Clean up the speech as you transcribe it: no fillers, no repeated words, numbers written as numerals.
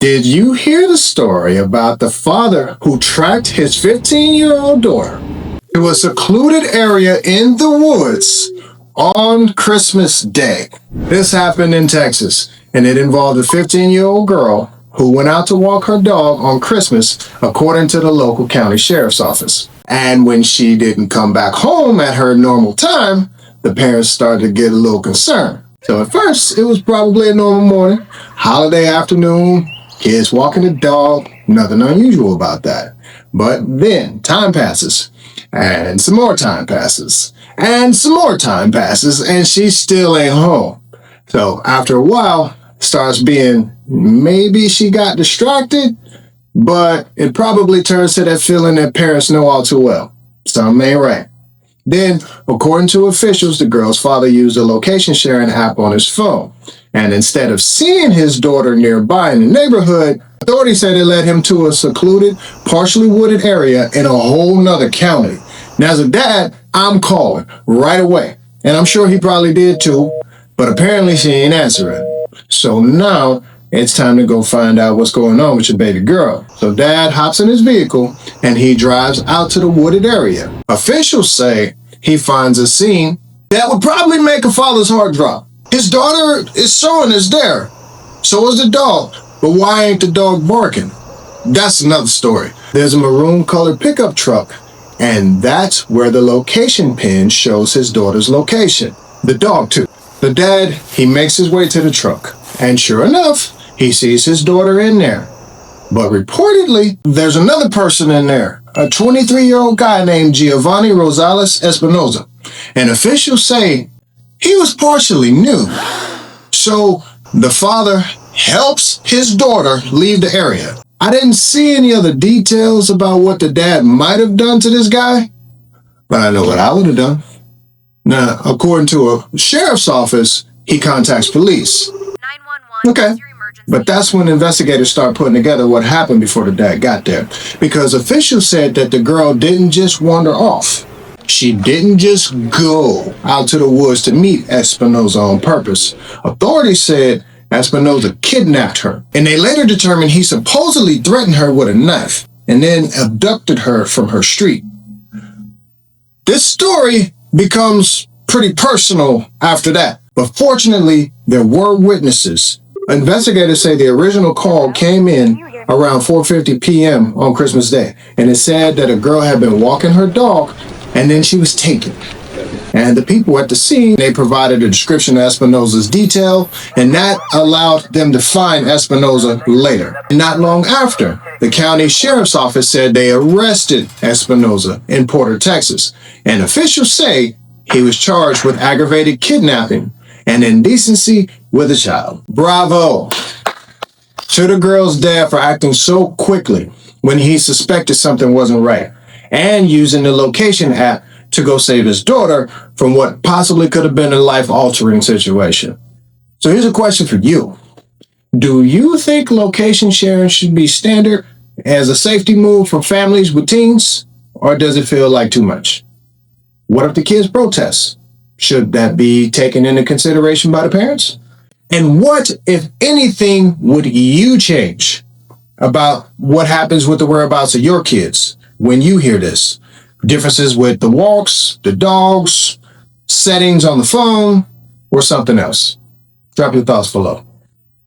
Did you hear the story about the father who tracked his 15-year-old daughter to a secluded area in the woods on Christmas Day? This happened in Texas, and it involved a 15-year-old girl who went out to walk her dog on Christmas, according to the local county sheriff's office. And when she didn't come back home at her normal time, the parents started to get a little concerned. So at first, it was probably a normal morning, holiday afternoon, kids walking the dog, nothing unusual about that. But then time passes, and some more time passes, and some more time passes, and she still ain't home. So after a while, it starts being maybe she got distracted, but it probably turns to that feeling that parents know all too well. Something ain't right. Then, according to officials, the girl's father used a location sharing app on his phone. And instead of seeing his daughter nearby in the neighborhood, authorities said it led him to a secluded, partially wooded area in a whole nother county. Now, as a dad, I'm calling right away. And I'm sure he probably did too, but apparently she ain't answering. So now it's time to go find out what's going on with your baby girl. So dad hops in his vehicle and he drives out to the wooded area. Officials say he finds a scene that would probably make a father's heart drop. His daughter is showing us there. So is the dog. But why ain't the dog barking? That's another story. There's a maroon colored pickup truck, and that's where the location pin shows his daughter's location. The dog too. The dad, he makes his way to the truck, and sure enough, he sees his daughter in there. But reportedly, there's another person in there, a 23-year-old guy named Giovanni Rosales Espinoza. And officials say he was partially nude. So the father helps his daughter leave the area. I didn't see any other details about what the dad might have done to this guy, but I know what I would have done. Now, according to a sheriff's office, he contacts police. 911. Okay. But that's when investigators start putting together what happened before the dad got there. Because officials said that the girl didn't just wander off. She didn't just go out to the woods to meet Espinoza on purpose. Authorities said Espinoza kidnapped her, and they later determined he supposedly threatened her with a knife and then abducted her from her street. This story becomes pretty personal after that, but fortunately, there were witnesses. Investigators say the original call came in around 4:50 p.m. on Christmas Day, and it said that a girl had been walking her dog, and then she was taken. And the people at the scene, they provided a description of Espinoza's detail, and that allowed them to find Espinoza later. Not long after, the county sheriff's office said they arrested Espinoza in Porter, Texas, and officials say he was charged with aggravated kidnapping and indecency with a child. Bravo to the girl's dad for acting so quickly when he suspected something wasn't right, and using the location app to go save his daughter from what possibly could have been a life-altering situation. So here's a question for you. Do you think location sharing should be standard as a safety move for families with teens, or does it feel like too much? What if the kids protest? Should that be taken into consideration by the parents? And what, if anything, would you change about what happens with the whereabouts of your kids when you hear this? Differences with the walks, the dogs, settings on the phone, or something else? Drop your thoughts below.